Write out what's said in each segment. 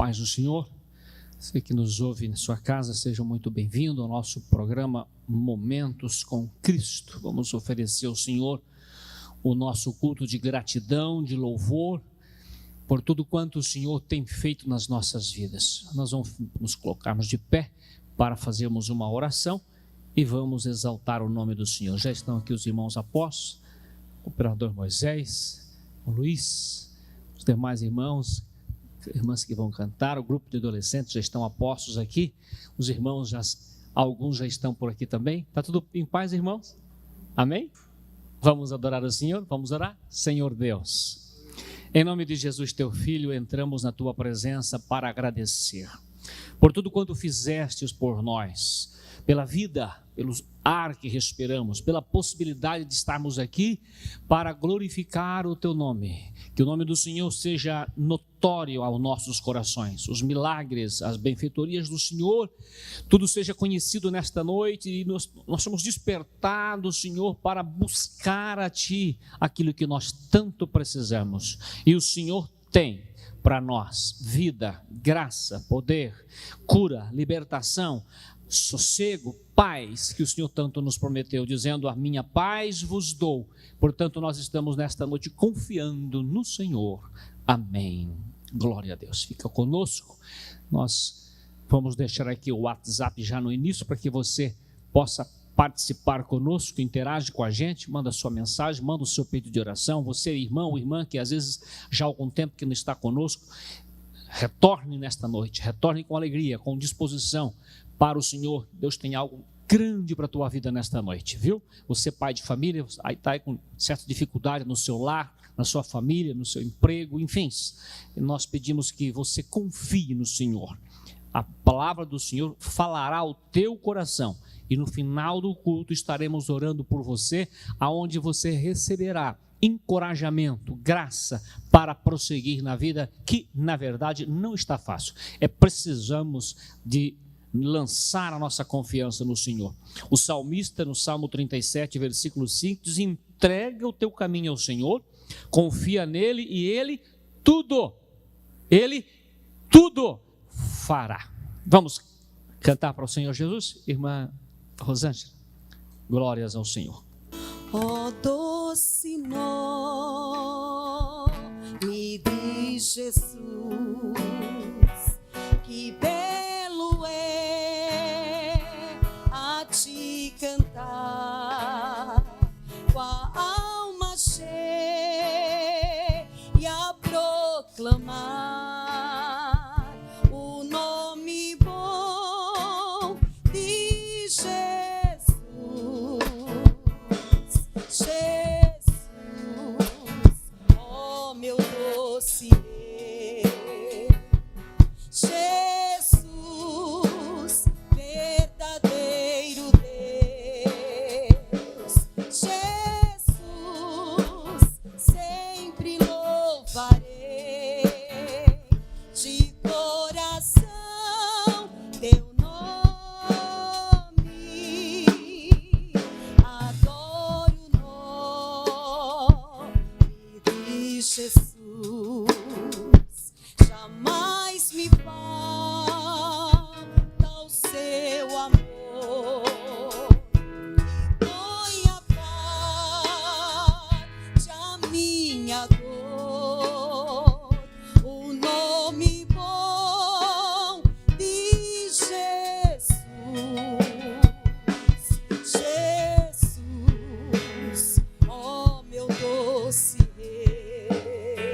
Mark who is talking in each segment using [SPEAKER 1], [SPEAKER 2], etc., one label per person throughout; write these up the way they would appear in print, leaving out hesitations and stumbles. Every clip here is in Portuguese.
[SPEAKER 1] paz do Senhor. Você que nos ouve na sua casa, seja muito bem-vindo ao nosso programa Momentos com Cristo. Vamos oferecer ao Senhor o nosso culto de gratidão, de louvor, por tudo quanto o Senhor tem feito nas nossas vidas. Nós vamos nos colocarmos de pé para fazermos uma oração e vamos exaltar o nome do Senhor. Já estão aqui os irmãos apóstolos, o operador Moisés, o Luiz, os demais irmãos, irmãs que vão cantar, o grupo de adolescentes já estão apostos aqui, os irmãos, alguns já estão por aqui também. Está tudo em paz, irmãos? Amém? Vamos adorar o Senhor, vamos orar? Senhor Deus, em nome de Jesus teu Filho, entramos na tua presença para agradecer por tudo quanto fizestes por nós, pela vida, pelo ar que respiramos, pela possibilidade de estarmos aqui para glorificar o teu nome, que o nome do Senhor seja notório aos nossos corações, os milagres, as benfeitorias do Senhor, tudo seja conhecido nesta noite e nós somos despertados, Senhor, para buscar a Ti aquilo que nós tanto precisamos, e o Senhor tem para nós vida, graça, poder, cura, libertação, sossego, paz, que o Senhor tanto nos prometeu, dizendo: a minha paz vos dou. Portanto, nós estamos nesta noite confiando no Senhor. Amém. Glória a Deus. Fica conosco. Nós vamos deixar aqui o WhatsApp já no início, para que você possa participar conosco, interage com a gente, manda sua mensagem, manda o seu pedido de oração. Você, irmão ou irmã, que às vezes já há algum tempo que não está conosco, retorne nesta noite, retorne com alegria, com disposição para o Senhor. Deus tem algo grande para a tua vida nesta noite, viu? Você, pai de família, aí está com certa dificuldade no seu lar, na sua família, no seu emprego, enfim, nós pedimos que você confie no Senhor. A palavra do Senhor falará ao teu coração, e no final do culto estaremos orando por você, aonde você receberá encorajamento, graça para prosseguir na vida, que na verdade não está fácil. Precisamos de lançar a nossa confiança no Senhor. O salmista, no Salmo 37, versículo 5, diz: entrega o teu caminho ao Senhor, confia nele e Ele tudo fará. Vamos cantar para o Senhor Jesus, irmã Rosângela? Glórias ao Senhor.
[SPEAKER 2] Ó doce nome de Jesus, que belo é a te cantar, com a alma cheia a proclamar o nome bom de Jesus. Jesus, ó meu doce Jesus, verdadeiro Deus. Jesus, sempre louvarei de coração teu nome. Adoro o nome de Jesus. Jamais me falta o seu amor, que põe a parte a minha dor. O nome bom de Jesus. Jesus, ó meu doce Rei.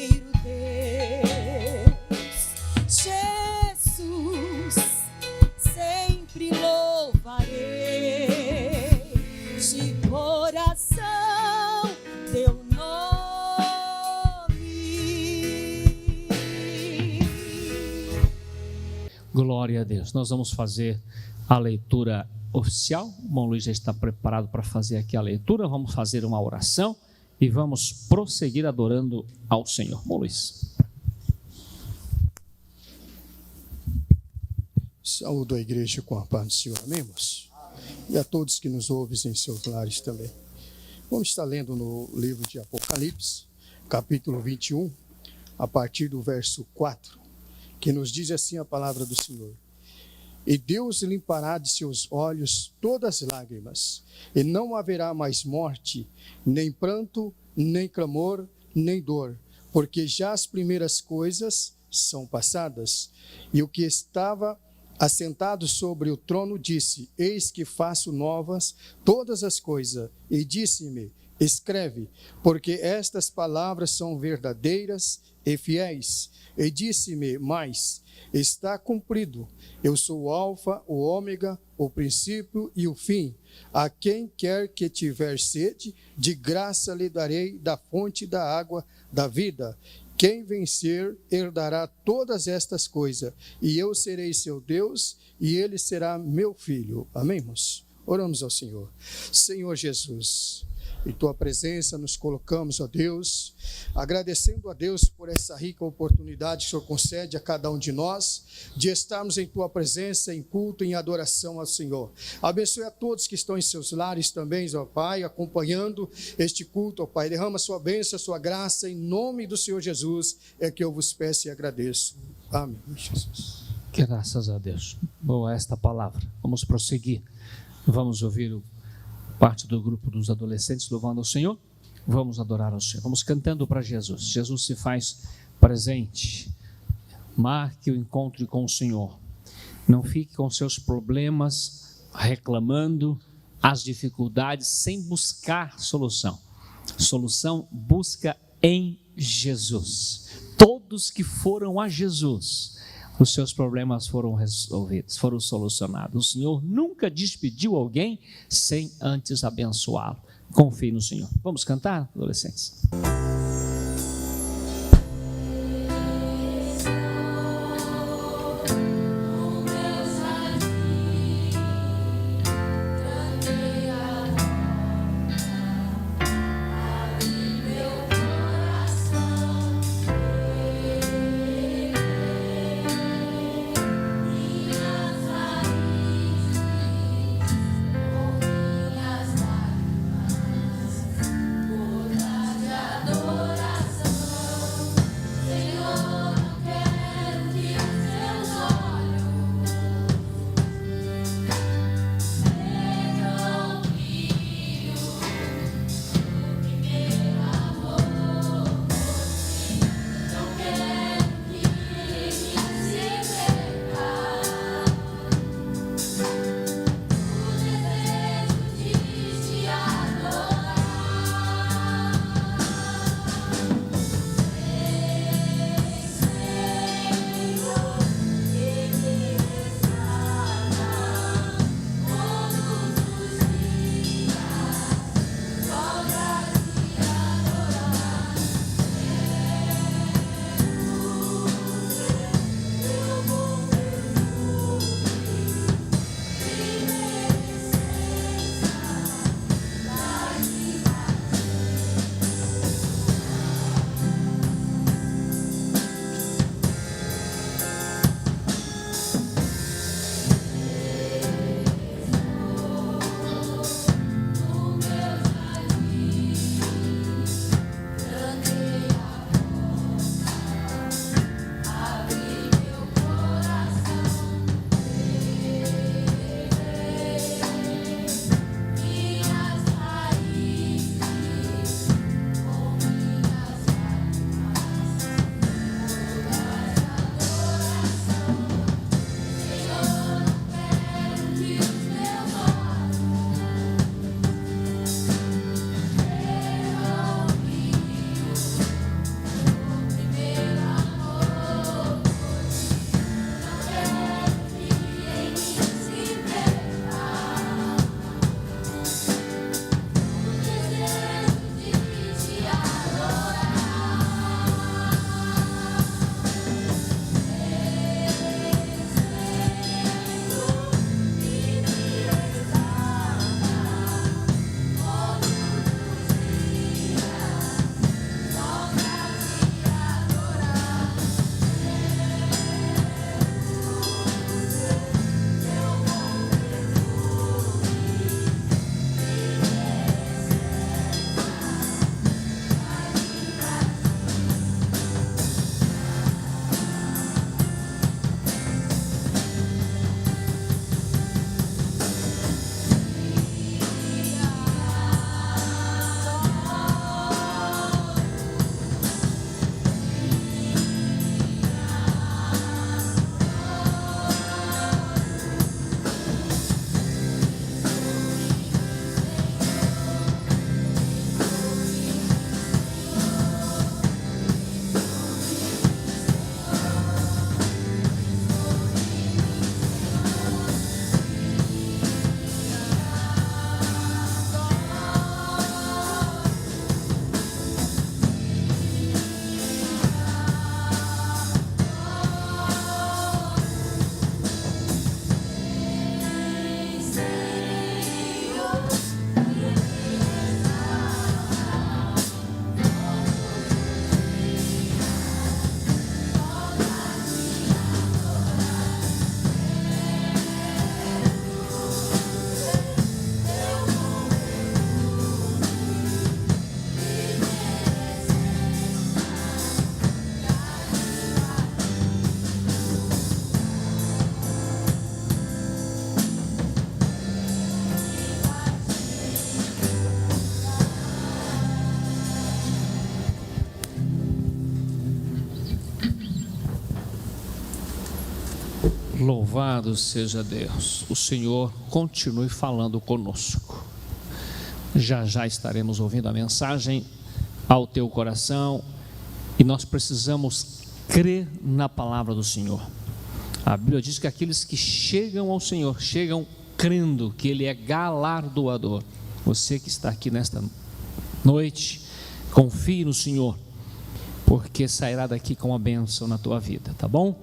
[SPEAKER 2] verdadeiro Deus. Jesus, sempre louvarei de coração teu nome.
[SPEAKER 1] Glória a Deus. Nós vamos fazer a leitura oficial. O irmão Luiz já está preparado para fazer aqui a leitura. Vamos fazer uma oração e vamos prosseguir adorando ao Senhor. Irmão Luiz.
[SPEAKER 3] Saúdo a igreja com a paz do Senhor, amém, irmãos? E a todos que nos ouvem em seus lares também. Vamos estar lendo no livro de Apocalipse, capítulo 21, a partir do verso 4, que nos diz assim a palavra do Senhor. E Deus limpará de seus olhos todas as lágrimas, e não haverá mais morte, nem pranto, nem clamor, nem dor, porque já as primeiras coisas são passadas. E o que estava assentado sobre o trono disse: Eis que faço novas todas as coisas. E disse-me: Escreve, porque estas palavras são verdadeiras e fiéis. E disse-me mais: Está cumprido. Eu sou o Alfa, o Ômega, o princípio e o fim. A quem quer que tiver sede, de graça lhe darei da fonte da água da vida. Quem vencer herdará todas estas coisas, e eu serei seu Deus, e ele será meu filho. Amém, irmãos? Oramos ao Senhor. Senhor Jesus, em tua presença nos colocamos, ó Deus, agradecendo a Deus por essa rica oportunidade que o Senhor concede a cada um de nós, de estarmos em tua presença, em culto, em adoração ao Senhor. Abençoe a todos que estão em seus lares também, ó Pai, acompanhando este culto, ó Pai. Derrama sua bênção, sua graça, em nome do Senhor Jesus, é que eu vos peço e agradeço. Amém, Jesus.
[SPEAKER 1] Graças a Deus. Boa esta palavra. Vamos prosseguir. Vamos ouvir parte do grupo dos adolescentes louvando ao Senhor. Vamos adorar ao Senhor. Vamos cantando para Jesus. Jesus se faz presente. Marque o encontro com o Senhor. Não fique com seus problemas reclamando as dificuldades sem buscar solução. Solução busca em Jesus. Todos que foram a Jesus, os seus problemas foram resolvidos, foram solucionados. O Senhor nunca despediu alguém sem antes abençoá-lo. Confie no Senhor. Vamos cantar, adolescentes?
[SPEAKER 4] Adoro.
[SPEAKER 1] Louvado seja Deus. O Senhor continue falando conosco. Já estaremos ouvindo a mensagem ao teu coração e nós precisamos crer na palavra do Senhor. A Bíblia diz que aqueles que chegam ao Senhor, chegam crendo que Ele é galardoador. Você que está aqui nesta noite, confie no Senhor, porque sairá daqui com uma bênção na tua vida, tá bom?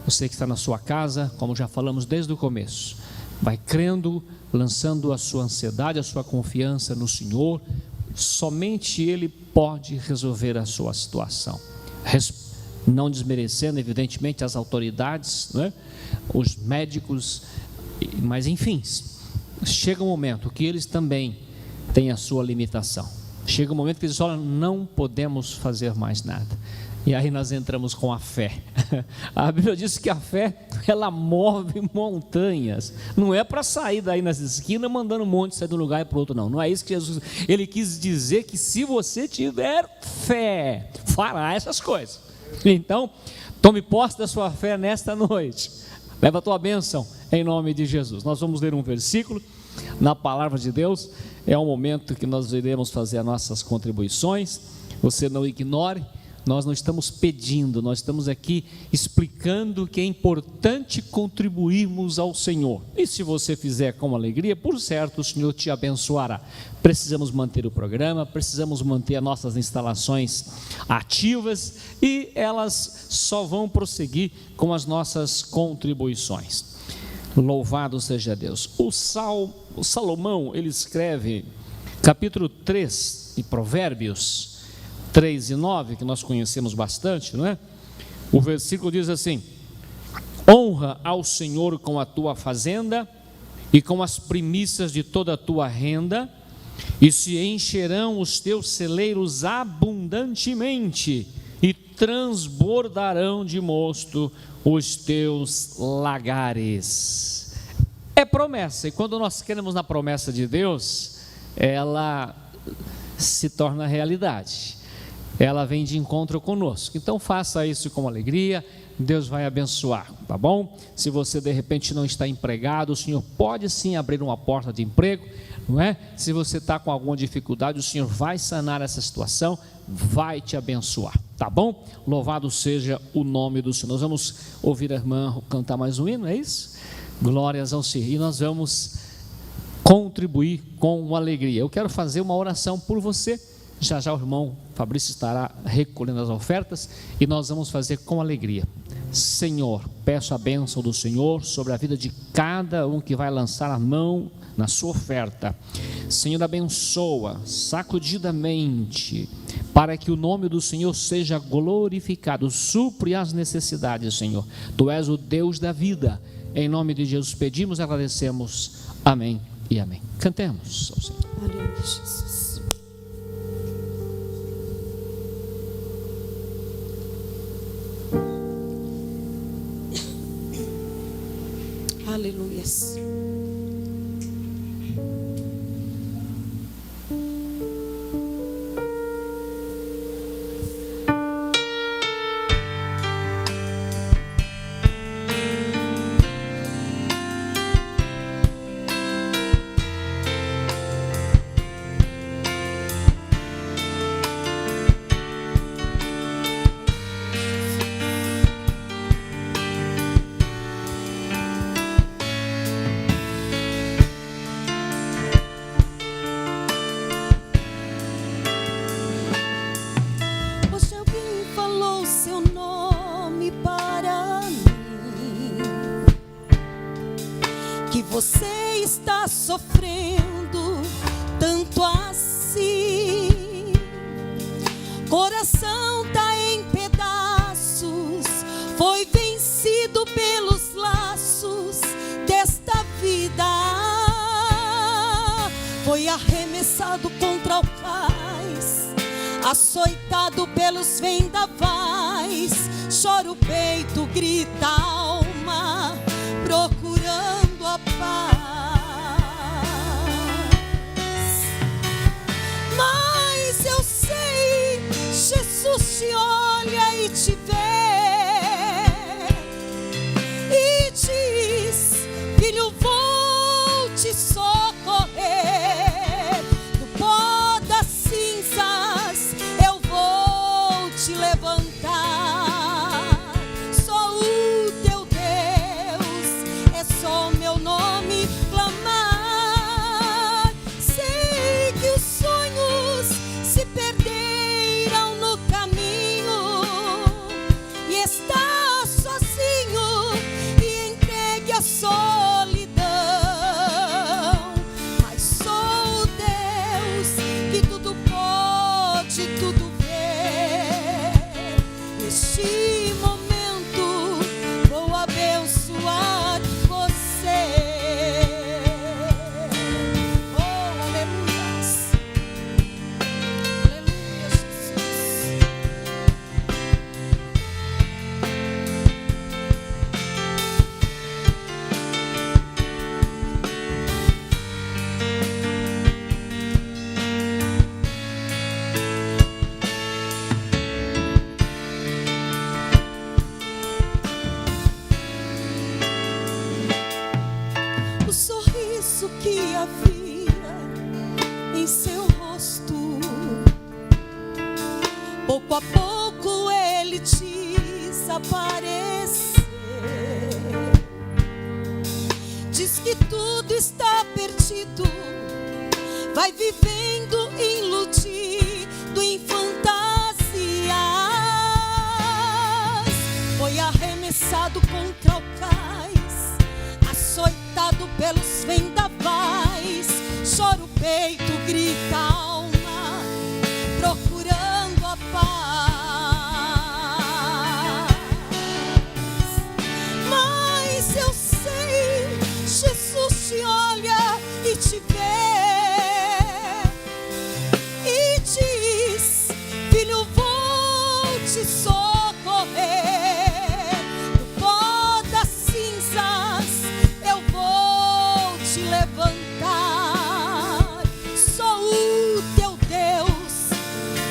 [SPEAKER 1] Você que está na sua casa, como já falamos desde o começo, vai crendo, lançando a sua ansiedade, a sua confiança no Senhor. Somente Ele pode resolver a sua situação, não desmerecendo evidentemente as autoridades, né? Os médicos, mas enfim, chega um momento que eles também têm a sua limitação. Chega um momento que eles falam, não podemos fazer mais nada. E aí nós entramos com a fé. A Bíblia diz que a fé, ela move montanhas. Não é para sair daí nas esquinas mandando um monte sair de um lugar para o outro, não. Não é isso que Jesus... Ele quis dizer que se você tiver fé, fará essas coisas. Então, tome posse da sua fé nesta noite. Leva a tua bênção em nome de Jesus. Nós vamos ler um versículo na palavra de Deus. É um momento que nós iremos fazer as nossas contribuições. Você não ignore. Nós não estamos pedindo, nós estamos aqui explicando que é importante contribuirmos ao Senhor. E se você fizer com alegria, por certo o Senhor te abençoará. Precisamos manter o programa, precisamos manter as nossas instalações ativas e elas só vão prosseguir com as nossas contribuições. Louvado seja Deus. O Salomão, ele escreve capítulo 3 de Provérbios 3 e 9, que nós conhecemos bastante, não é? O versículo diz assim: honra ao Senhor com a tua fazenda e com as primícias de toda a tua renda, e se encherão os teus celeiros abundantemente, e transbordarão de mosto os teus lagares. É promessa, e quando nós queremos na promessa de Deus, ela se torna realidade. Ela vem de encontro conosco. Então faça isso com alegria, Deus vai abençoar, tá bom? Se você de repente não está empregado, o Senhor pode sim abrir uma porta de emprego, não é? Se você está com alguma dificuldade, o Senhor vai sanar essa situação, vai te abençoar, tá bom? Louvado seja o nome do Senhor. Nós vamos ouvir a irmã cantar mais um hino, é isso? Glórias ao Senhor. E nós vamos contribuir com alegria. Eu quero fazer uma oração por você. Já o irmão Fabrício estará recolhendo as ofertas e nós vamos fazer com alegria. Senhor, peço a bênção do Senhor sobre a vida de cada um que vai lançar a mão na sua oferta. Senhor, abençoa sacudidamente, para que o nome do Senhor seja glorificado. Supre as necessidades, Senhor. Tu és o Deus da vida. Em nome de Jesus pedimos e agradecemos. Amém e amém. Cantemos ao Senhor.
[SPEAKER 2] Aleluia, Jesus. Aleluias. Você está sofrendo tanto assim, coração tá em pedaços, foi vencido pelos laços desta vida, foi arremessado contra o cais, açoitado pelos vendavais, chora o peito, grita a alma, procurando a paz. Mas eu sei, Jesus te olha e te vê e te que havia em seu rosto. Pouco a pouco ele desapareceu. Diz que tudo está perdido, vai vivendo iludido em fantasias. Foi arremessado contra o cais, açoitado pelos vendavais. Chora o peito, grita a alma, procurando a paz. Mas eu sei, Jesus te olha e te vê e diz: filho, vou te socorrer. Do pó das cinzas eu vou te levantar. Sou o teu Deus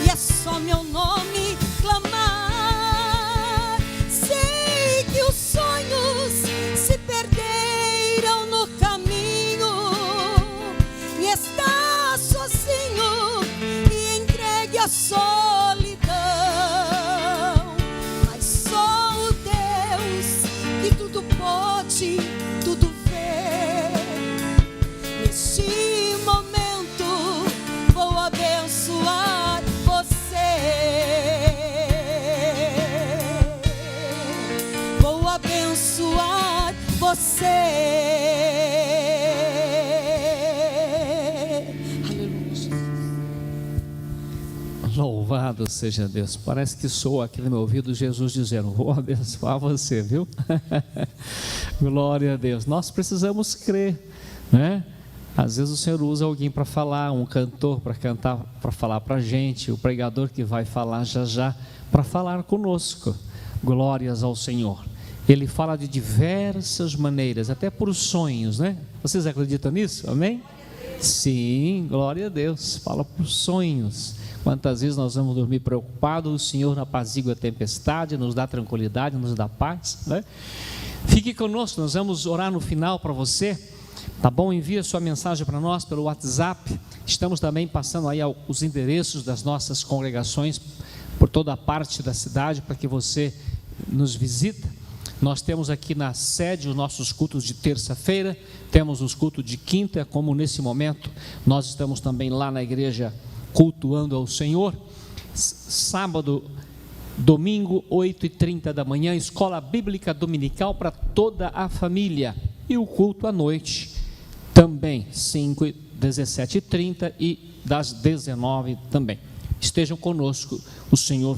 [SPEAKER 2] e é só meu nome clamar. Sei que os sonhos se perderam no caminho e está sozinho e entregue à solidão. Mas só o Deus que tudo pode, tudo vê. Neste momento vou abençoar você. Vou abençoar você. Aleluia.
[SPEAKER 1] Louvado seja Deus. Parece que soa aqui no meu ouvido Jesus dizendo: vou abençoar você, viu? Glória a Deus. Nós precisamos crer, né? Às vezes o Senhor usa alguém para falar, um cantor para cantar, para falar para a gente, o pregador que vai falar já para falar conosco. Glórias ao Senhor. Ele fala de diversas maneiras, até por sonhos, né? Vocês acreditam nisso? Amém? Sim, glória a Deus. Fala por sonhos. Quantas vezes nós vamos dormir preocupados, o Senhor apazigua a tempestade, nos dá tranquilidade, nos dá paz, né? Fique conosco, nós vamos orar no final para você, tá bom? Envia sua mensagem para nós pelo WhatsApp. Estamos também passando aí os endereços das nossas congregações por toda a parte da cidade para que você nos visita. Nós temos aqui na sede os nossos cultos de terça-feira, temos os cultos de quinta, como nesse momento nós estamos também lá na igreja cultuando ao Senhor. Sábado, domingo, 8h30 da manhã, escola bíblica dominical para toda a família. E o culto à noite também, 17h30 e das 19h também. Estejam conosco, o Senhor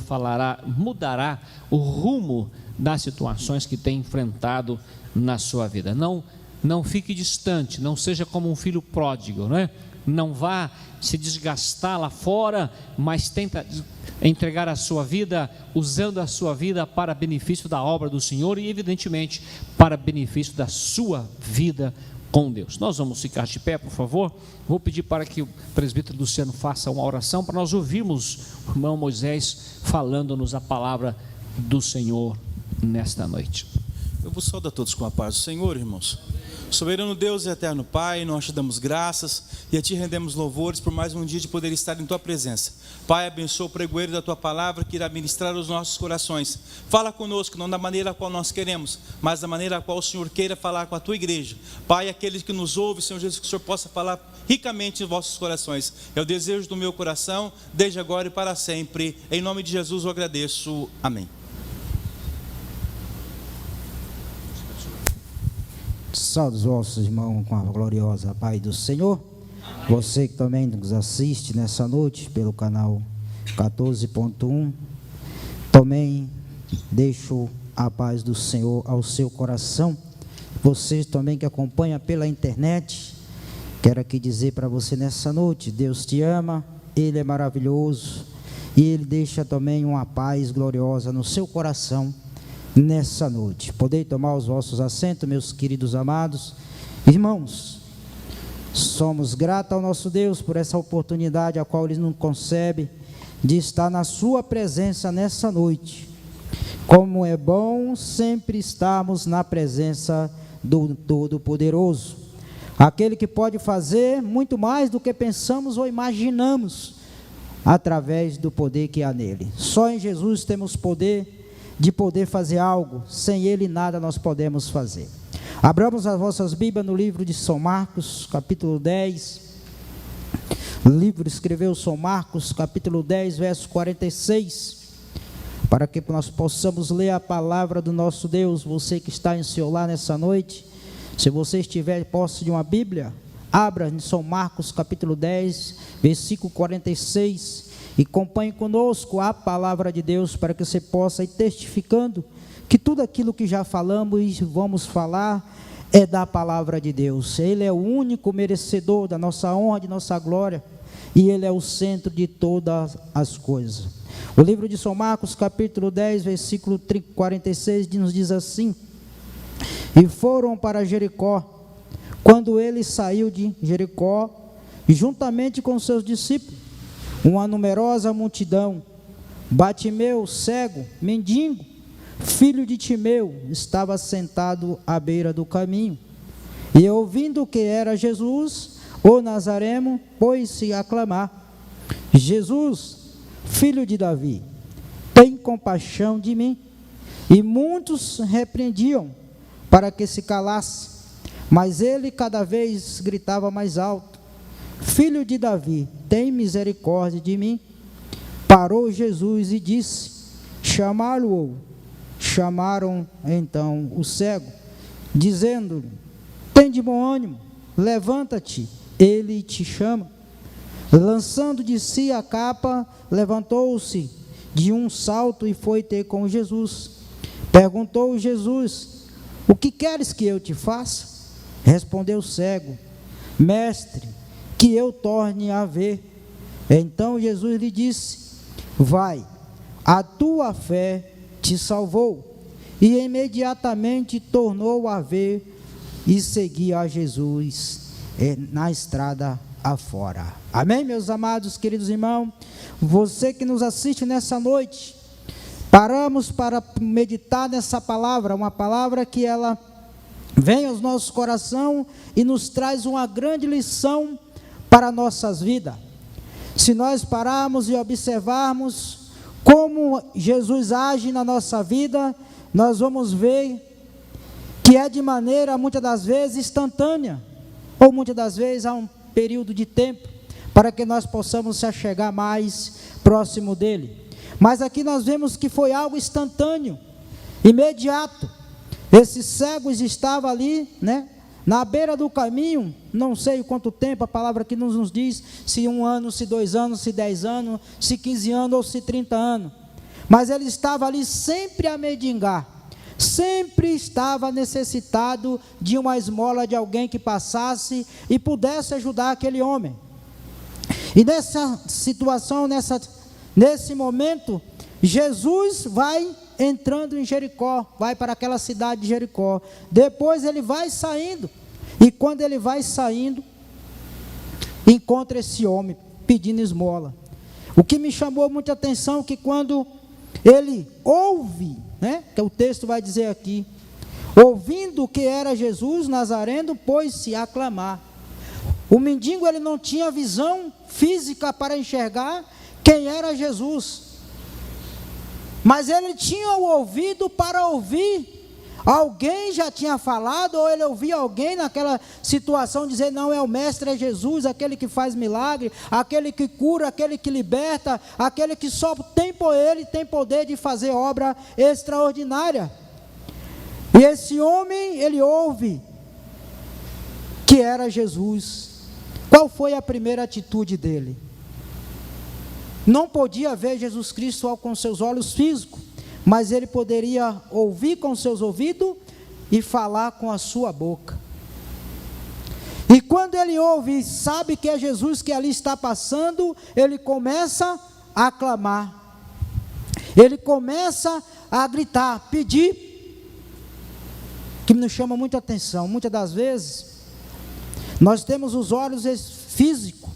[SPEAKER 1] mudará o rumo das situações que tem enfrentado na sua vida. Não fique distante, não seja como um filho pródigo, né? Não vá se desgastar lá fora, mas tenta entregar a sua vida, usando a sua vida para benefício da obra do Senhor e evidentemente para benefício da sua vida com Deus. Nós vamos ficar de pé, por favor. Vou pedir para que o presbítero Luciano faça uma oração para nós ouvirmos o irmão Moisés falando-nos a palavra do Senhor nesta noite.
[SPEAKER 4] Eu vos saúdo a todos com a paz do Senhor, irmãos. Soberano Deus e eterno Pai, nós te damos graças e a ti rendemos louvores por mais um dia de poder estar em tua presença. Pai, abençoa o pregoeiro da tua palavra que irá ministrar os nossos corações. Fala conosco, não da maneira a qual nós queremos, mas da maneira a qual o Senhor queira falar com a tua igreja. Pai, aqueles que nos ouvem, Senhor Jesus, que o Senhor possa falar ricamente em vossos corações. É o desejo do meu coração, desde agora e para sempre. Em nome de Jesus eu agradeço. Amém.
[SPEAKER 5] Saúde os vossos irmãos com a gloriosa paz do Senhor. Você que também nos assiste nessa noite pelo canal 14.1, também deixo a paz do Senhor ao seu coração. Você também que acompanha pela internet, quero aqui dizer para você nessa noite: Deus te ama, Ele é maravilhoso e Ele deixa também uma paz gloriosa no seu coração nessa noite. Podem tomar os vossos assentos, meus queridos amados irmãos. Somos gratos ao nosso Deus por essa oportunidade a qual Ele nos concede de estar na sua presença nessa noite. Como é bom sempre estarmos na presença do Todo-Poderoso. aquele que pode fazer muito mais do que pensamos ou imaginamos, através do poder que há nele. Só em Jesus temos poder de poder fazer algo, sem ele nada nós podemos fazer. Abramos as vossas Bíblias no livro de São Marcos, capítulo 10. O livro escreveu São Marcos, capítulo 10, verso 46, para que nós possamos ler a palavra do nosso Deus. Você que está em seu lar nessa noite, se você estiver em posse de uma Bíblia, abra em São Marcos, capítulo 10, versículo 46, e acompanhe conosco a palavra de Deus, para que você possa ir testificando que tudo aquilo que já falamos e vamos falar é da palavra de Deus. Ele é o único merecedor da nossa honra, de nossa glória, e ele é o centro de todas as coisas. O livro de São Marcos, capítulo 10, versículo 46, nos diz assim: e foram para Jericó. Quando ele saiu de Jericó, juntamente com seus discípulos, uma numerosa multidão, Bartimeu, cego, mendigo, filho de Timeu, estava sentado à beira do caminho, e ouvindo que era Jesus, o Nazareno, pôs-se a clamar: Jesus, filho de Davi, tem compaixão de mim. E muitos repreendiam para que se calasse, mas ele cada vez gritava mais alto: Filho de Davi, tem misericórdia de mim. Parou Jesus e disse: chamá-lo. Chamaram então o cego, dizendo-lhe: tem de bom ânimo, levanta-te, ele te chama. Lançando de si a capa, levantou-se de um salto e foi ter com Jesus. Perguntou Jesus: o que queres que eu te faça? Respondeu o cego: mestre, que eu torne a ver. Então Jesus lhe disse: vai, a tua fé te salvou. E imediatamente tornou a ver e seguia a Jesus na estrada afora. Amém, meus amados, queridos irmãos? Você que nos assiste nessa noite, paramos para meditar nessa palavra, uma palavra que ela vem aos nossos corações e nos traz uma grande lição para nossas vidas. Se nós pararmos e observarmos como Jesus age na nossa vida, nós vamos ver que é de maneira, muitas das vezes, instantânea, ou muitas das vezes há um período de tempo, para que nós possamos se achegar mais próximo dele. Mas aqui nós vemos que foi algo instantâneo, imediato. Esses cegos estavam ali, na beira do caminho, não sei quanto tempo, a palavra aqui nos diz, se 1 ano, se 2 anos, se 10 anos, se 15 anos ou se 30 anos. Mas ele estava ali sempre a mendigar, sempre estava necessitado de uma esmola de alguém que passasse e pudesse ajudar aquele homem. E nessa situação, nesse momento, Jesus vai entrando em Jericó, vai para aquela cidade de Jericó. Depois ele vai saindo, e quando ele vai saindo, encontra esse homem pedindo esmola. O que me chamou muita atenção é que quando ele ouve, que o texto vai dizer aqui, ouvindo que era Jesus Nazareno, pôs-se a clamar. O mendigo, ele não tinha visão física para enxergar quem era Jesus, mas ele tinha o ouvido para ouvir. Alguém já tinha falado, ou ele ouvia alguém naquela situação dizer: não, é o mestre, é Jesus, aquele que faz milagre, aquele que cura, aquele que liberta, aquele que só tem por ele, tem poder de fazer obra extraordinária. E esse homem, ele ouve que era Jesus. Qual foi a primeira atitude dele? Não podia ver Jesus Cristo com seus olhos físicos, mas ele poderia ouvir com seus ouvidos e falar com a sua boca. E quando ele ouve e sabe que é Jesus que ali está passando, ele começa a clamar, ele começa a gritar, pedir, que nos chama muita atenção. Muitas das vezes, nós temos os olhos físicos,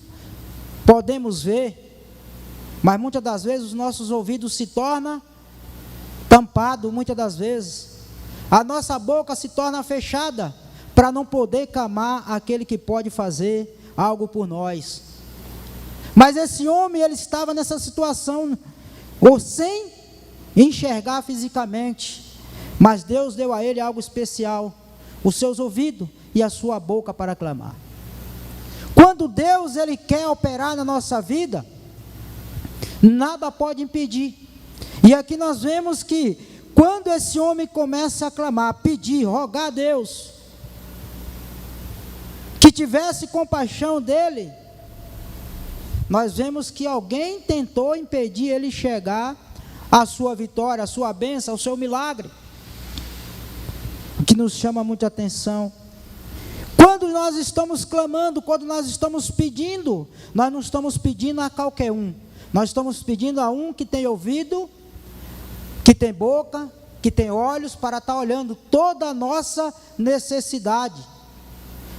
[SPEAKER 5] podemos ver, mas muitas das vezes os nossos ouvidos se tornam tampados, muitas das vezes. A nossa boca se torna fechada, para não poder clamar aquele que pode fazer algo por nós. Mas esse homem, ele estava nessa situação, ou sem enxergar fisicamente, mas Deus deu a ele algo especial, os seus ouvidos e a sua boca para clamar. Quando Deus, ele quer operar na nossa vida, nada pode impedir. E aqui nós vemos que quando esse homem começa a clamar, pedir, rogar a Deus que tivesse compaixão dele, nós vemos que alguém tentou impedir ele chegar à sua vitória, à sua bênção, ao seu milagre, o que nos chama muita atenção. Quando nós estamos clamando, quando nós estamos pedindo, nós não estamos pedindo a qualquer um, nós estamos pedindo a um que tem ouvido, que tem boca, que tem olhos para estar olhando toda a nossa necessidade.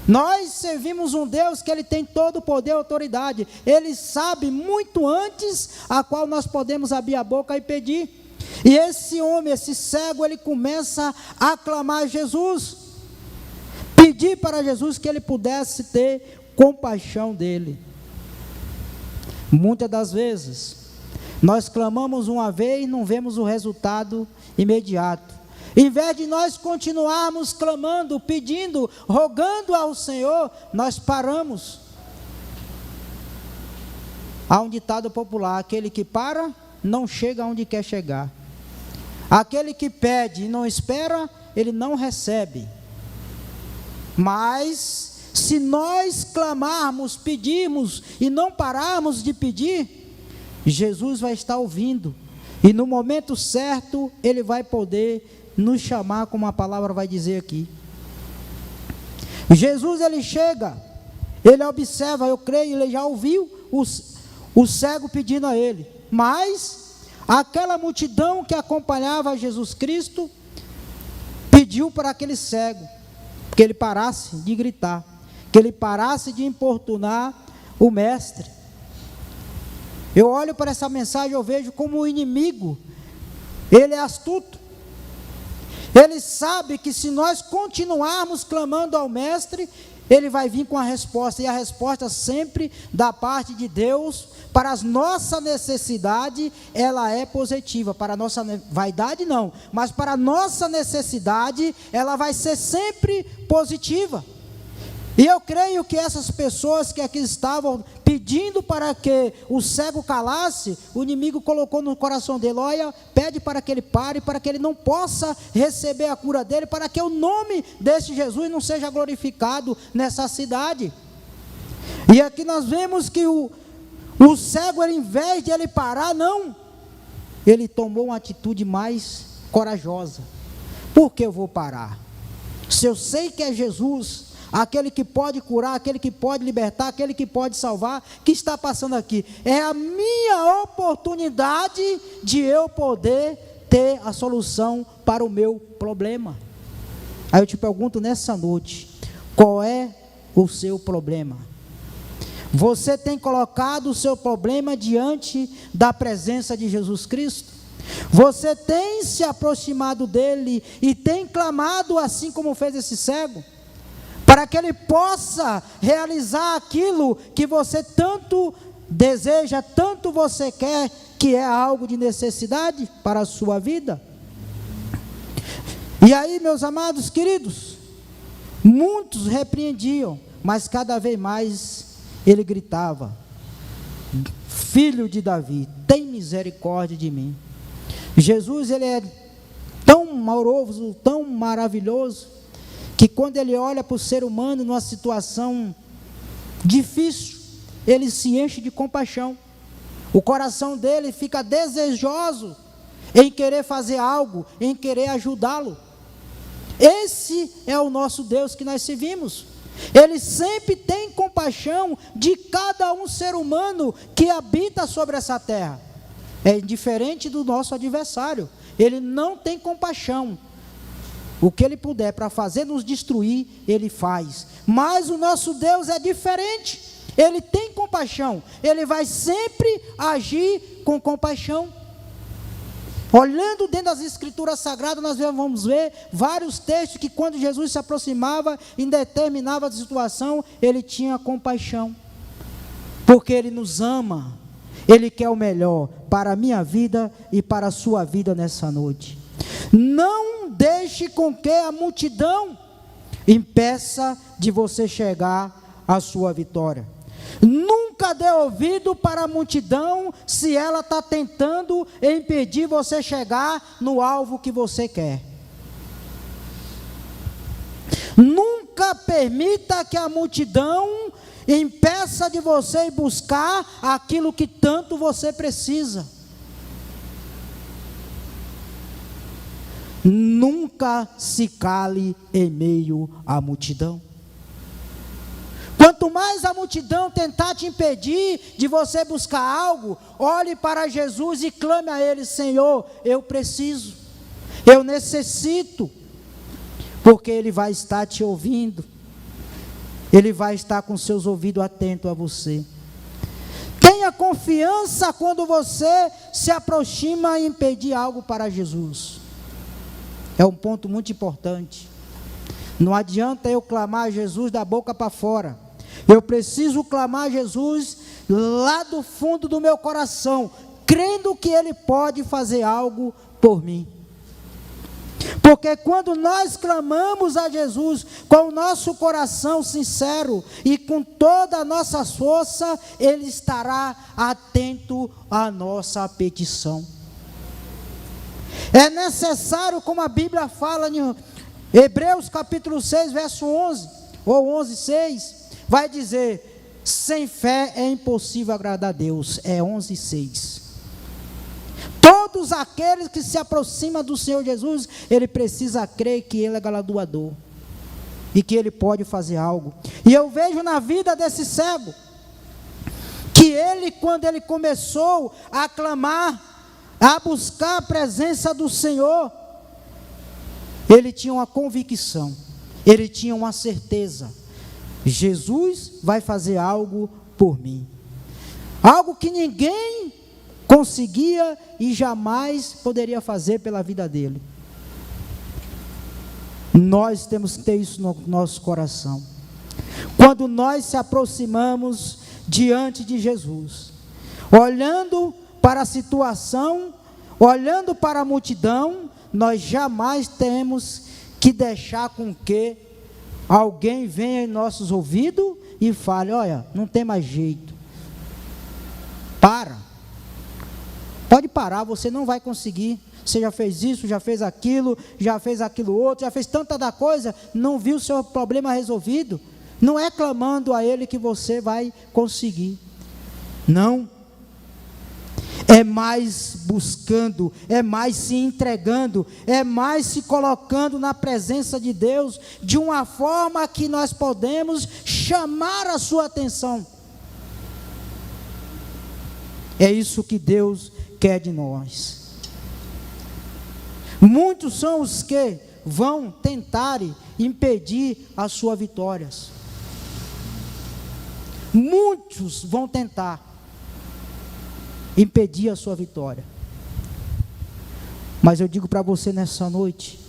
[SPEAKER 5] Nós servimos um Deus que ele tem todo o poder e autoridade, ele sabe muito antes a qual nós podemos abrir a boca e pedir. E esse homem, esse cego, ele começa a clamar a Jesus, pedir para Jesus que ele pudesse ter compaixão dele. Muitas das vezes, nós clamamos uma vez e não vemos o resultado imediato. Em vez de nós continuarmos clamando, pedindo, rogando ao Senhor, nós paramos. Há um ditado popular: aquele que para, não chega onde quer chegar. Aquele que pede e não espera, ele não recebe. Mas, se nós clamarmos, pedirmos e não pararmos de pedir, Jesus vai estar ouvindo. E no momento certo, ele vai poder nos chamar, como a palavra vai dizer aqui. Jesus, ele chega, ele observa, eu creio, ele já ouviu o cego pedindo a ele, mas aquela multidão que acompanhava Jesus Cristo, pediu para aquele cego, que ele parasse de gritar, que ele parasse de importunar o mestre. Eu olho para essa mensagem, eu vejo como o inimigo, ele é astuto. Ele sabe que se nós continuarmos clamando ao mestre, ele vai vir com a resposta, e a resposta sempre da parte de Deus, para a nossa necessidade, ela é positiva, para a nossa vaidade não, mas para a nossa necessidade, ela vai ser sempre positiva. E eu creio que essas pessoas que aqui estavam pedindo para que o cego calasse, o inimigo colocou no coração dele: olha, pede para que ele pare, para que ele não possa receber a cura dele, para que o nome desse Jesus não seja glorificado nessa cidade. E aqui nós vemos que o cego, ele, em vez de ele parar, não, ele tomou uma atitude mais corajosa. Por que eu vou parar? Se eu sei que é Jesus, aquele que pode curar, aquele que pode libertar, aquele que pode salvar, que está passando aqui, é a minha oportunidade de eu poder ter a solução para o meu problema. Aí eu te pergunto nessa noite: qual é o seu problema? Você tem colocado o seu problema diante da presença de Jesus Cristo? Você tem se aproximado dele e tem clamado assim como fez esse cego, para que ele possa realizar aquilo que você tanto deseja, tanto você quer, que é algo de necessidade para a sua vida? E aí, meus amados queridos, muitos repreendiam, mas cada vez mais ele gritava: Filho de Davi, tem misericórdia de mim. Jesus, ele é tão amoroso, tão maravilhoso, que quando ele olha para o ser humano numa situação difícil, ele se enche de compaixão. O coração dele fica desejoso em querer fazer algo, em querer ajudá-lo. Esse é o nosso Deus que nós servimos. Ele sempre tem compaixão de cada um ser humano que habita sobre essa terra. É diferente do nosso adversário. Ele não tem compaixão. O que ele puder para fazer nos destruir, ele faz. Mas o nosso Deus é diferente. Ele tem compaixão. Ele vai sempre agir com compaixão. Olhando dentro das Escrituras Sagradas, nós vamos ver vários textos que quando Jesus se aproximava em determinada situação, ele tinha compaixão. Porque ele nos ama, ele quer o melhor para a minha vida e para a sua vida nessa noite. Não deixe com que a multidão impeça de você chegar à sua vitória. Nunca dê ouvido para a multidão se ela está tentando impedir você chegar no alvo que você quer. Nunca permita que a multidão impeça de você buscar aquilo que tanto você precisa. Nunca se cale em meio à multidão. Quanto mais a multidão tentar te impedir de você buscar algo, olhe para Jesus e clame a Ele: Senhor, eu preciso, eu necessito, porque Ele vai estar te ouvindo, Ele vai estar com seus ouvidos atentos a você. Tenha confiança quando você se aproxima e pedir algo para Jesus. É um ponto muito importante. Não adianta eu clamar a Jesus da boca para fora. Eu preciso clamar a Jesus lá do fundo do meu coração, crendo que Ele pode fazer algo por mim. Porque quando nós clamamos a Jesus com o nosso coração sincero e com toda a nossa força, Ele estará atento à nossa petição. É necessário, como a Bíblia fala em Hebreus capítulo 6, verso 11, ou 11:6, vai dizer: sem fé é impossível agradar a Deus. É 11:6. Todos aqueles que se aproximam do Senhor Jesus, ele precisa crer que Ele é galardoador e que Ele pode fazer algo. E eu vejo na vida desse cego que ele, quando ele começou a clamar, a buscar a presença do Senhor, ele tinha uma convicção, ele tinha uma certeza: Jesus vai fazer algo por mim, algo que ninguém conseguia e jamais poderia fazer pela vida dele. Nós temos que ter isso no nosso coração. Quando nós se aproximamos diante de Jesus, olhando para a situação, olhando para a multidão, nós jamais temos que deixar com que alguém venha em nossos ouvidos e fale: olha, não tem mais jeito, pode parar, você não vai conseguir, você já fez isso, já fez aquilo outro, já fez tanta da coisa, não viu o seu problema resolvido. Não é clamando a Ele que você vai conseguir, não. É mais buscando, é mais se entregando, é mais se colocando na presença de Deus, de uma forma que nós podemos chamar a sua atenção. É isso que Deus quer de nós. Muitos são os que vão tentar impedir as suas vitórias. Muitos vão tentar impedir a sua vitória. Mas eu digo para você nessa noite,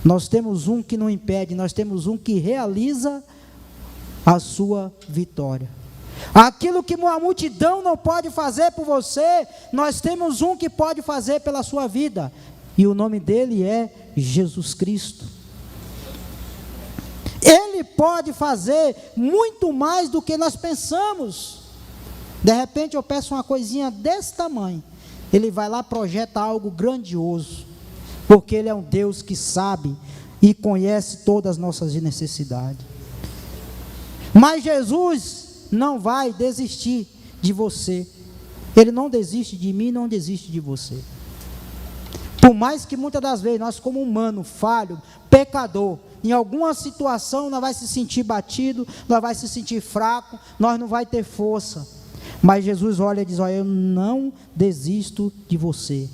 [SPEAKER 5] nós temos um que não impede, nós temos um que realiza a sua vitória. Aquilo que a multidão não pode fazer por você, nós temos um que pode fazer pela sua vida, e o nome dele é Jesus Cristo. Ele pode fazer muito mais do que nós pensamos. De repente eu peço uma coisinha desse tamanho, Ele vai lá, projeta algo grandioso, porque Ele é um Deus que sabe e conhece todas as nossas necessidades. Mas Jesus não vai desistir de você. Ele não desiste de mim, não desiste de você. Por mais que muitas das vezes nós, como humano, falho, pecador, em alguma situação nós vai se sentir batido, nós vai se sentir fraco, nós não vai ter força. Mas Jesus olha e diz: olha, eu não desisto de você.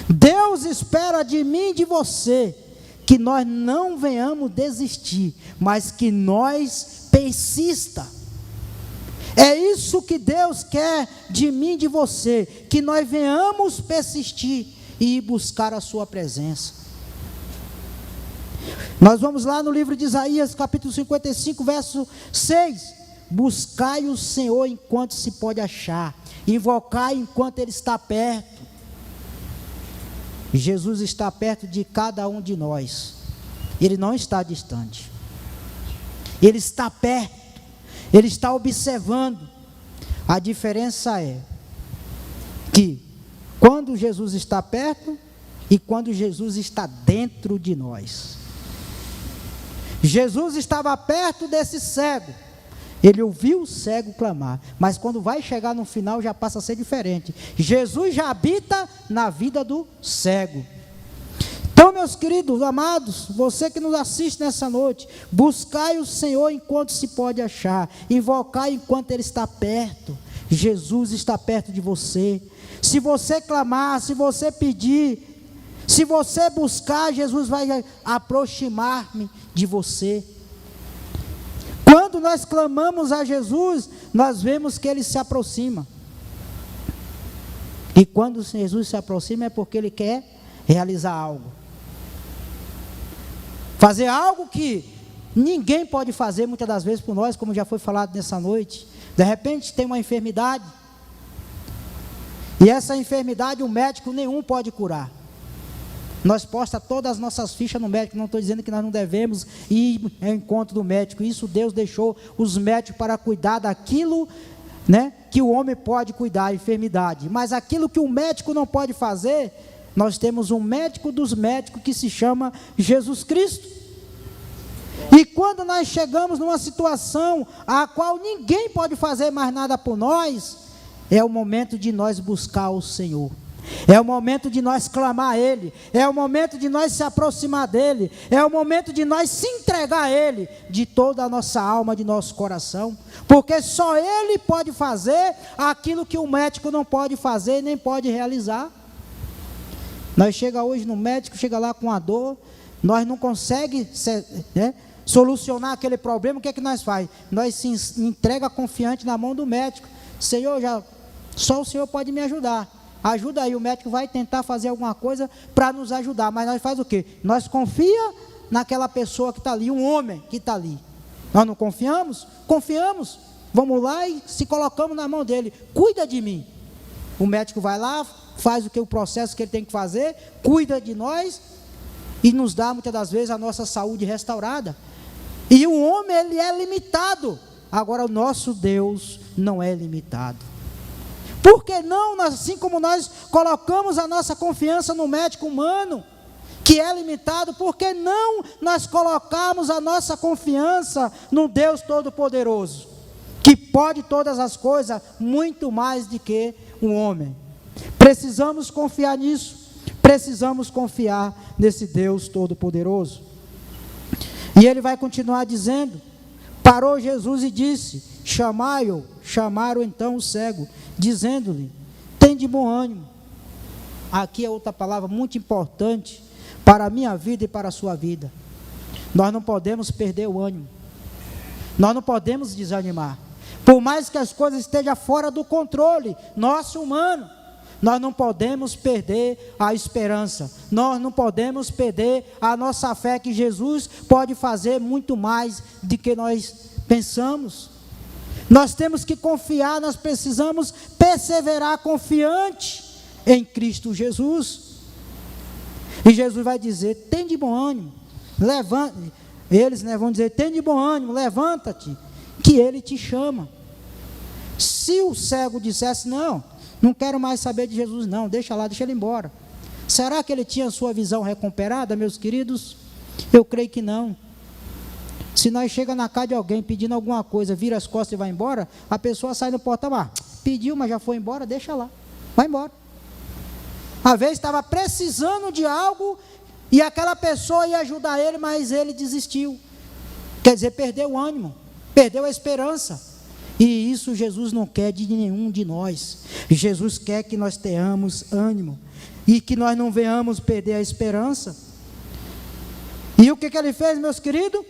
[SPEAKER 5] Deus espera de mim e de você que nós não venhamos desistir, mas que nós persista. É isso que Deus quer de mim e de você, que nós venhamos persistir e ir buscar a sua presença. Nós vamos lá no livro de Isaías, capítulo 55, verso 6. Buscai o Senhor enquanto se pode achar, invocai enquanto Ele está perto. Jesus está perto de cada um de nós, Ele não está distante, Ele está perto, Ele está observando. A diferença é que quando Jesus está perto e quando Jesus está dentro de nós. Jesus estava perto desse cego, ele ouviu o cego clamar, mas quando vai chegar no final já passa a ser diferente. Jesus já habita na vida do cego. Então, meus queridos, amados, você que nos assiste nessa noite, buscai o Senhor enquanto se pode achar, invocai enquanto Ele está perto. Jesus está perto de você. Se você clamar, se você pedir, se você buscar, Jesus vai aproximar-me de você. Quando nós clamamos a Jesus, nós vemos que Ele se aproxima. E quando Jesus se aproxima é porque Ele quer realizar algo. Fazer algo que ninguém pode fazer muitas das vezes por nós, como já foi falado nessa noite. De repente tem uma enfermidade, e essa enfermidade o médico nenhum pode curar. Nós postamos todas as nossas fichas no médico, não estou dizendo que nós não devemos ir ao encontro do médico. Isso Deus deixou os médicos para cuidar daquilo, né, que o homem pode cuidar, a enfermidade. Mas aquilo que o médico não pode fazer, nós temos um médico dos médicos que se chama Jesus Cristo. E quando nós chegamos numa situação a qual ninguém pode fazer mais nada por nós, é o momento de nós buscar o Senhor. É o momento de nós clamar a Ele, é o momento de nós se aproximar dEle, é o momento de nós se entregar a Ele, de toda a nossa alma, de nosso coração, porque só Ele pode fazer aquilo que o médico não pode fazer, nem pode realizar. Nós chega hoje no médico, chega lá com a dor, nós não conseguimos solucionar aquele problema, o que é que nós faz? Nós se entrega confiante na mão do médico. Senhor, só o Senhor pode me ajudar. Ajuda aí, o médico vai tentar fazer alguma coisa para nos ajudar, mas nós faz o quê? Nós confia naquela pessoa que está ali, um homem que está ali. Nós não confiamos? Confiamos. Vamos lá e se colocamos na mão dele. Cuida de mim. O médico vai lá, faz o processo que ele tem que fazer, cuida de nós e nos dá muitas das vezes a nossa saúde restaurada. E o homem, ele é limitado. Agora o nosso Deus não é limitado. Por que não, assim como nós colocamos a nossa confiança no médico humano, que é limitado, por que não nós colocamos a nossa confiança no Deus Todo-Poderoso, que pode todas as coisas, muito mais do que um homem? Precisamos confiar nisso, precisamos confiar nesse Deus Todo-Poderoso. E ele vai continuar dizendo, parou Jesus e disse, chamai-o. Chamaram então o cego, dizendo-lhe, tem de bom ânimo. Aqui é outra palavra muito importante para a minha vida e para a sua vida. Nós não podemos perder o ânimo, nós não podemos desanimar, por mais que as coisas estejam fora do controle nosso humano, nós não podemos perder a esperança, nós não podemos perder a nossa fé que Jesus pode fazer muito mais do que nós pensamos. Nós temos que confiar, nós precisamos perseverar confiante em Cristo Jesus. E Jesus vai dizer, tem de bom ânimo, levanta. Eles vão dizer, tem de bom ânimo, levanta-te, que Ele te chama. Se o cego dissesse, não quero mais saber de Jesus não, deixa lá, deixa ele embora. Será que ele tinha sua visão recuperada, meus queridos? Eu creio que não. Se nós chegamos na casa de alguém pedindo alguma coisa, vira as costas e vai embora, a pessoa sai no porta-mar, pediu, mas já foi embora, deixa lá, vai embora. Às vezes estava precisando de algo, e aquela pessoa ia ajudar ele, mas ele desistiu. Quer dizer, perdeu o ânimo, perdeu a esperança. E isso Jesus não quer de nenhum de nós. Jesus quer que nós tenhamos ânimo, e que nós não venhamos perder a esperança. E o que ele fez, meus queridos?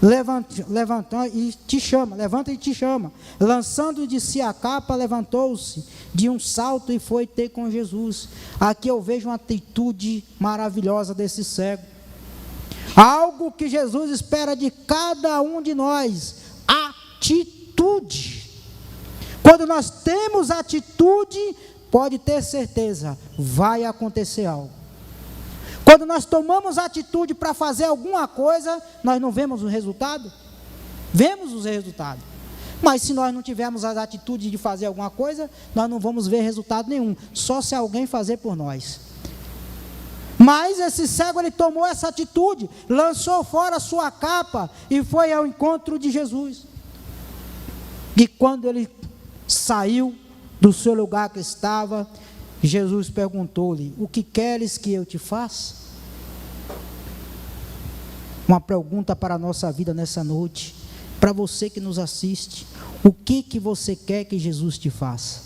[SPEAKER 5] Levanta e te chama. Lançando de si a capa, levantou-se de um salto e foi ter com Jesus. Aqui eu vejo uma atitude maravilhosa desse cego. Algo que Jesus espera de cada um de nós: atitude. Quando nós temos atitude, pode ter certeza, vai acontecer algo. Quando nós tomamos atitude para fazer alguma coisa, nós não vemos o resultado? Vemos os resultados. Mas se nós não tivermos as atitudes de fazer alguma coisa, nós não vamos ver resultado nenhum, só se alguém fazer por nós. Mas esse cego, ele tomou essa atitude, lançou fora a sua capa e foi ao encontro de Jesus. E quando ele saiu do seu lugar que estava, Jesus perguntou-lhe: o que queres que eu te faça? Uma pergunta para a nossa vida nessa noite, para você que nos assiste: o que você quer que Jesus te faça?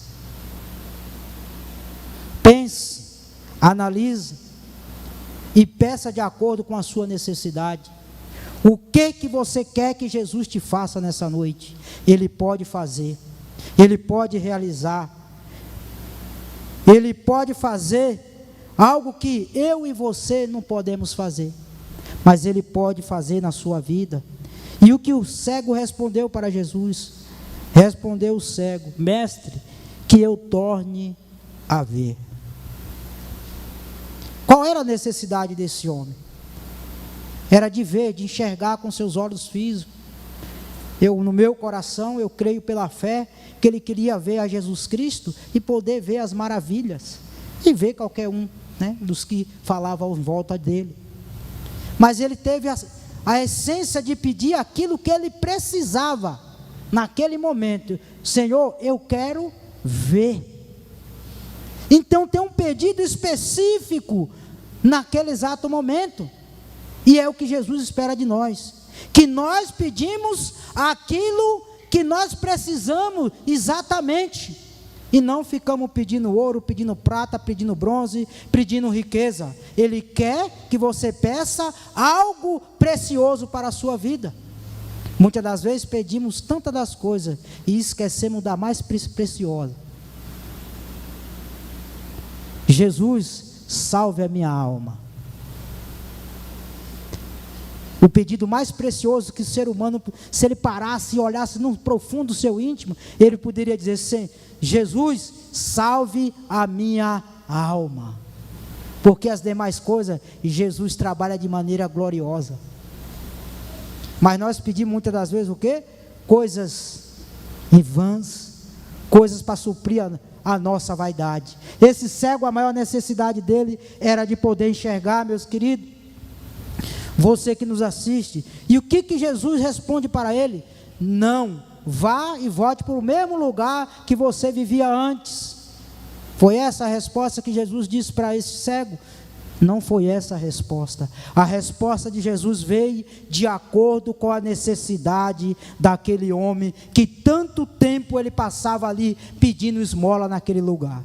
[SPEAKER 5] Pense, analise e peça de acordo com a sua necessidade. O que você quer que Jesus te faça nessa noite? Ele pode fazer, Ele pode realizar, Ele pode fazer algo que eu e você não podemos fazer, mas Ele pode fazer na sua vida. E o que o cego respondeu para Jesus? Respondeu o cego: mestre, que eu torne a ver. Qual era a necessidade desse homem? Era de ver, de enxergar com seus olhos físicos. No meu coração, eu creio pela fé que ele queria ver a Jesus Cristo e poder ver as maravilhas, e ver qualquer um, dos que falavam em volta dele. Mas ele teve a essência de pedir aquilo que ele precisava naquele momento: Senhor, eu quero ver. Então tem um pedido específico naquele exato momento, e é o que Jesus espera de nós, que nós pedimos aquilo que nós precisamos exatamente, e não ficamos pedindo ouro, pedindo prata, pedindo bronze, pedindo riqueza. Ele quer que você peça algo precioso para a sua vida. Muitas das vezes pedimos tantas das coisas e esquecemos da mais preciosa. Jesus, salve a minha alma. O pedido mais precioso que o ser humano, se ele parasse e olhasse no profundo do seu íntimo, ele poderia dizer assim: Jesus, salve a minha alma. Porque as demais coisas, Jesus trabalha de maneira gloriosa. Mas nós pedimos muitas das vezes o quê? Coisas em vãs, coisas para suprir a nossa vaidade. Esse cego, a maior necessidade dele era de poder enxergar, meus queridos. Você que nos assiste, e o que Jesus responde para ele? Não, vá e volte para o mesmo lugar que você vivia antes. Foi essa a resposta que Jesus disse para esse cego? Não foi essa a resposta. A resposta de Jesus veio de acordo com a necessidade daquele homem, que tanto tempo ele passava ali pedindo esmola naquele lugar.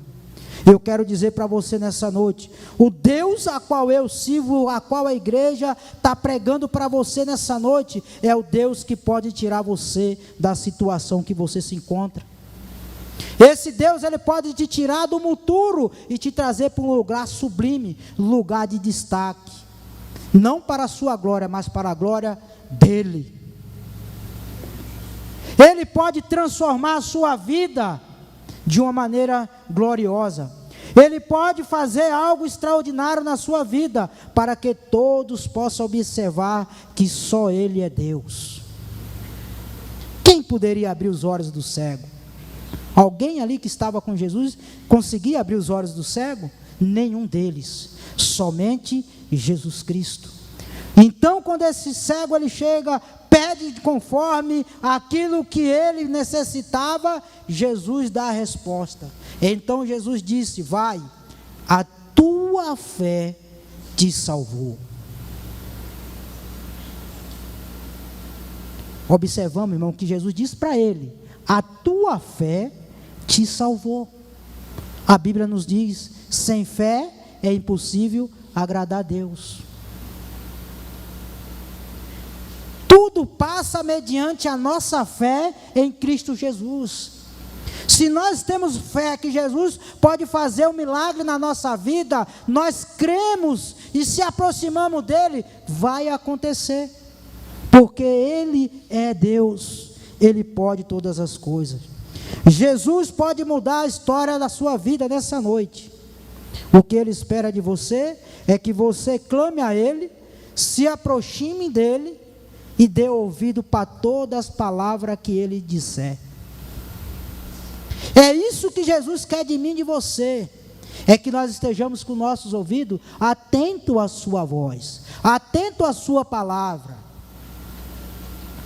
[SPEAKER 5] Eu quero dizer para você nessa noite: o Deus a qual eu sirvo, a qual a igreja está pregando para você nessa noite, é o Deus que pode tirar você da situação que você se encontra. Esse Deus, ele pode te tirar do monturo e te trazer para um lugar sublime, lugar de destaque, não para a sua glória, mas para a glória dele. Ele pode transformar a sua vida de uma maneira gloriosa. Ele pode fazer algo extraordinário na sua vida, para que todos possam observar que só Ele é Deus. Quem poderia abrir os olhos do cego? Alguém ali que estava com Jesus conseguia abrir os olhos do cego? Nenhum deles, somente Jesus Cristo. Então, quando esse cego ele chega, pede conforme aquilo que ele necessitava, Jesus dá a resposta. Então Jesus disse: vai, a tua fé te salvou. Observamos, irmão, que Jesus disse para ele: a tua fé te salvou. A Bíblia nos diz: sem fé é impossível agradar a Deus. Tudo passa mediante a nossa fé em Cristo Jesus. Se nós temos fé que Jesus pode fazer um milagre na nossa vida, nós cremos e se aproximamos dele, vai acontecer. Porque Ele é Deus, Ele pode todas as coisas. Jesus pode mudar a história da sua vida nessa noite. O que Ele espera de você é que você clame a Ele, se aproxime dEle e dê ouvido para todas as palavras que Ele disser. É isso que Jesus quer de mim e de você. É que nós estejamos com nossos ouvidos atentos à sua voz, atentos à sua palavra.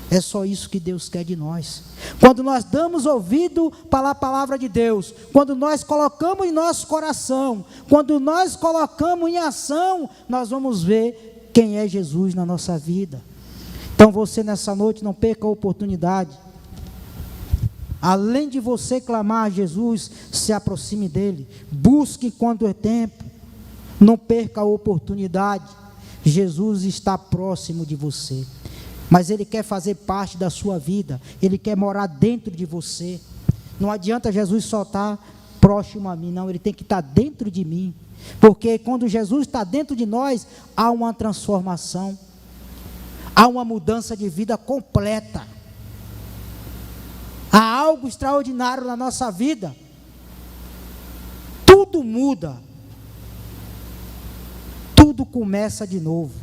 [SPEAKER 5] É só isso que Deus quer de nós. Quando nós damos ouvido para a palavra de Deus, quando nós colocamos em nosso coração, quando nós colocamos em ação, nós vamos ver quem é Jesus na nossa vida. Então você nessa noite não perca a oportunidade. Além de você clamar a Jesus, se aproxime dele, busque enquanto é tempo, não perca a oportunidade. Jesus está próximo de você, mas Ele quer fazer parte da sua vida, Ele quer morar dentro de você. Não adianta Jesus só estar próximo a mim, não, Ele tem que estar dentro de mim, porque quando Jesus está dentro de nós, há uma transformação, há uma mudança de vida completa. Há algo extraordinário na nossa vida. Tudo muda. Tudo começa de novo.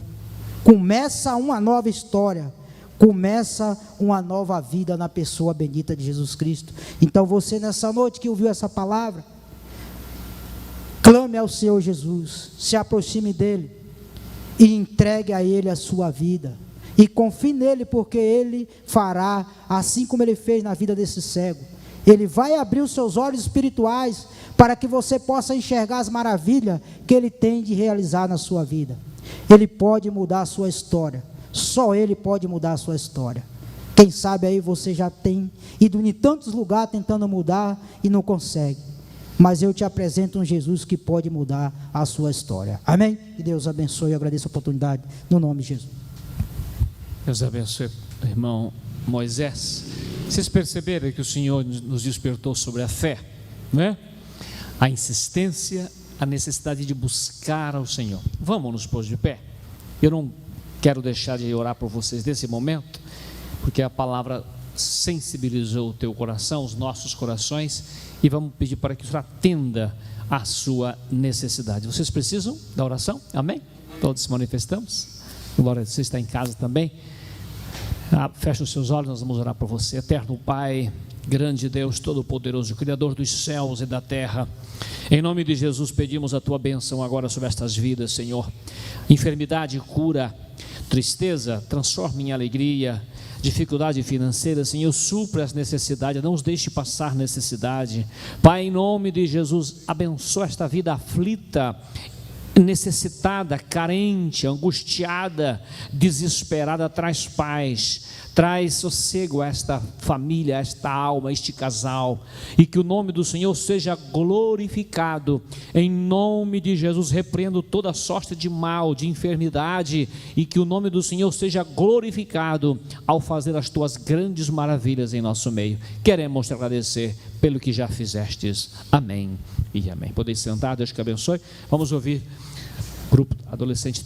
[SPEAKER 5] Começa uma nova história. Começa uma nova vida na pessoa bendita de Jesus Cristo. Então você nessa noite que ouviu essa palavra, clame ao Senhor Jesus, se aproxime dEle e entregue a Ele a sua vida. E confie nele, porque Ele fará, assim como Ele fez na vida desse cego. Ele vai abrir os seus olhos espirituais, para que você possa enxergar as maravilhas que Ele tem de realizar na sua vida. Ele pode mudar a sua história, só Ele pode mudar a sua história. Quem sabe aí você já tem ido em tantos lugares tentando mudar e não consegue. Mas eu te apresento um Jesus que pode mudar a sua história. Amém? Que Deus abençoe e agradeço a oportunidade, no nome de Jesus.
[SPEAKER 1] Deus abençoe, irmão Moisés. Vocês perceberam que o Senhor nos despertou sobre a fé, né? A insistência, a necessidade de buscar ao Senhor. Vamos nos pôr de pé. Eu não quero deixar de orar por vocês nesse momento, porque a palavra sensibilizou o teu coração, os nossos corações, e vamos pedir para que o Senhor atenda a sua necessidade. Vocês precisam da oração? Amém? Todos se manifestamos? Glória, você está em casa também? Feche os seus olhos, nós vamos orar por você. Eterno Pai, grande Deus, Todo-Poderoso, Criador dos céus e da terra, em nome de Jesus pedimos a Tua bênção agora sobre estas vidas, Senhor. Enfermidade, cura, tristeza, transforme em alegria, dificuldade financeira, Senhor, supre as necessidades, não os deixe passar necessidade. Pai, em nome de Jesus, abençoa esta vida aflita, necessitada, carente, angustiada, desesperada. Traz paz, traz sossego a esta família, a esta alma, a este casal, e que o nome do Senhor seja glorificado. Em nome de Jesus, repreendo toda sorte de mal, de enfermidade, e que o nome do Senhor seja glorificado ao fazer as tuas grandes maravilhas em nosso meio. Queremos te agradecer pelo que já fizestes. Amém e amém. Podem sentar, Deus que abençoe. Vamos ouvir grupo adolescente.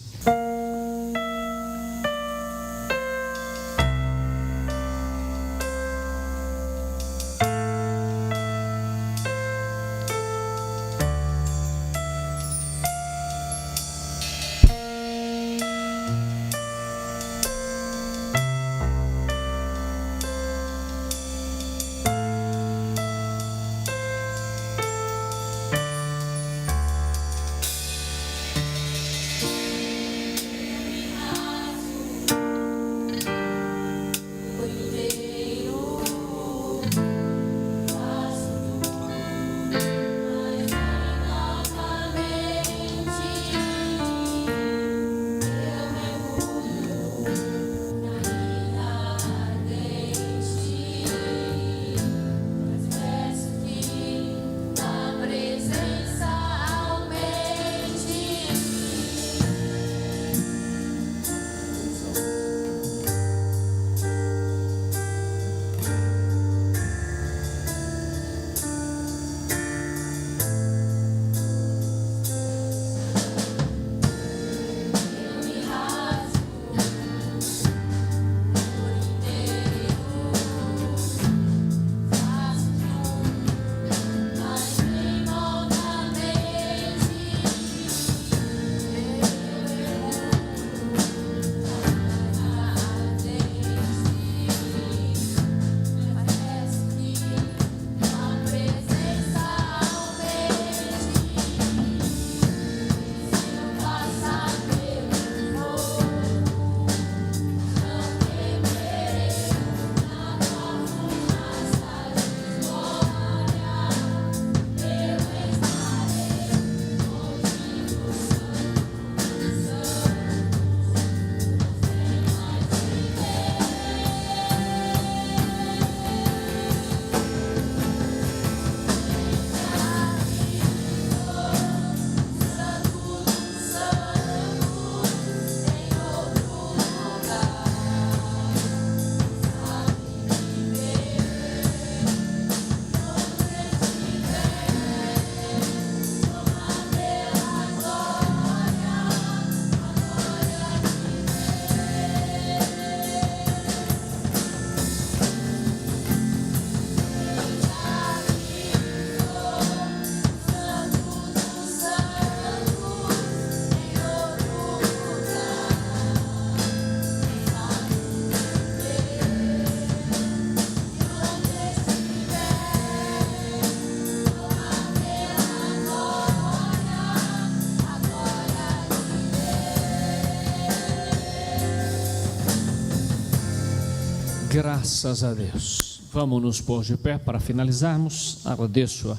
[SPEAKER 1] Graças a Deus. Vamos nos pôr de pé para finalizarmos. Agradeço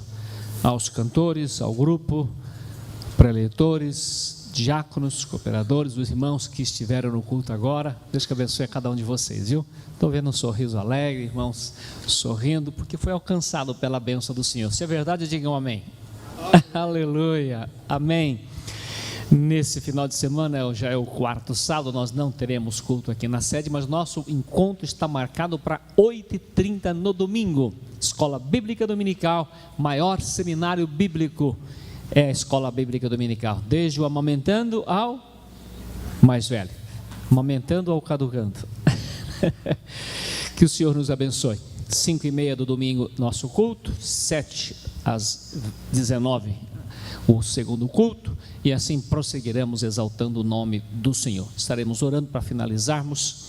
[SPEAKER 1] aos cantores, ao grupo, preleitores, diáconos, cooperadores, os irmãos que estiveram no culto agora. Deus que abençoe a cada um de vocês, viu? Estou vendo um sorriso alegre, irmãos sorrindo, porque foi alcançado pela bênção do Senhor. Se é verdade, digam amém. Aleluia, amém. Nesse final de semana, já é o quarto sábado, nós não teremos culto aqui na sede, mas nosso encontro está marcado para 8h30 no domingo. Escola Bíblica Dominical, maior seminário bíblico é a Escola Bíblica Dominical, desde o amamentando ao mais velho, amamentando ao caducando. Que o Senhor nos abençoe. 5h30 do domingo, nosso culto, 7 às 19, o segundo culto, e assim prosseguiremos exaltando o nome do Senhor. Estaremos orando para finalizarmos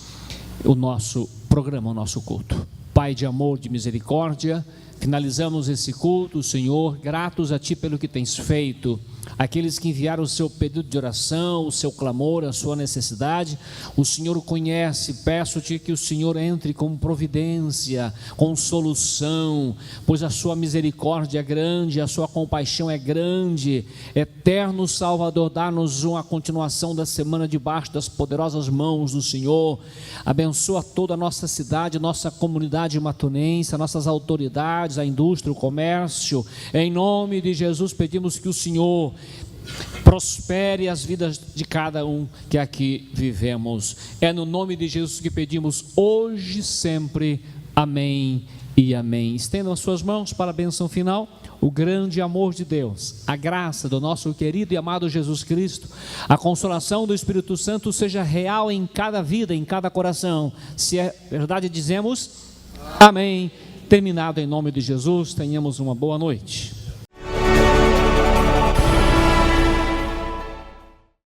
[SPEAKER 1] o nosso programa, o nosso culto. Pai de amor, de misericórdia, finalizamos esse culto, Senhor, gratos a Ti pelo que tens feito. Aqueles que enviaram o seu pedido de oração, o seu clamor, a sua necessidade, o Senhor o conhece. Peço-te que o Senhor entre com providência, com solução, pois a sua misericórdia é grande, a sua compaixão é grande. Eterno Salvador, dá-nos uma continuação da semana debaixo das poderosas mãos do Senhor. Abençoa toda a nossa cidade, nossa comunidade matonense, nossas autoridades, a indústria, o comércio. Em nome de Jesus pedimos que o Senhor prospere as vidas de cada um que aqui vivemos. É no nome de Jesus que pedimos hoje e sempre. Amém e amém. Estendam as suas mãos para a bênção final. O grande amor de Deus, a graça do nosso querido e amado Jesus Cristo, a consolação do Espírito Santo seja real em cada vida, em cada coração. Se é verdade, dizemos amém. Terminado em nome de Jesus, tenhamos uma boa noite.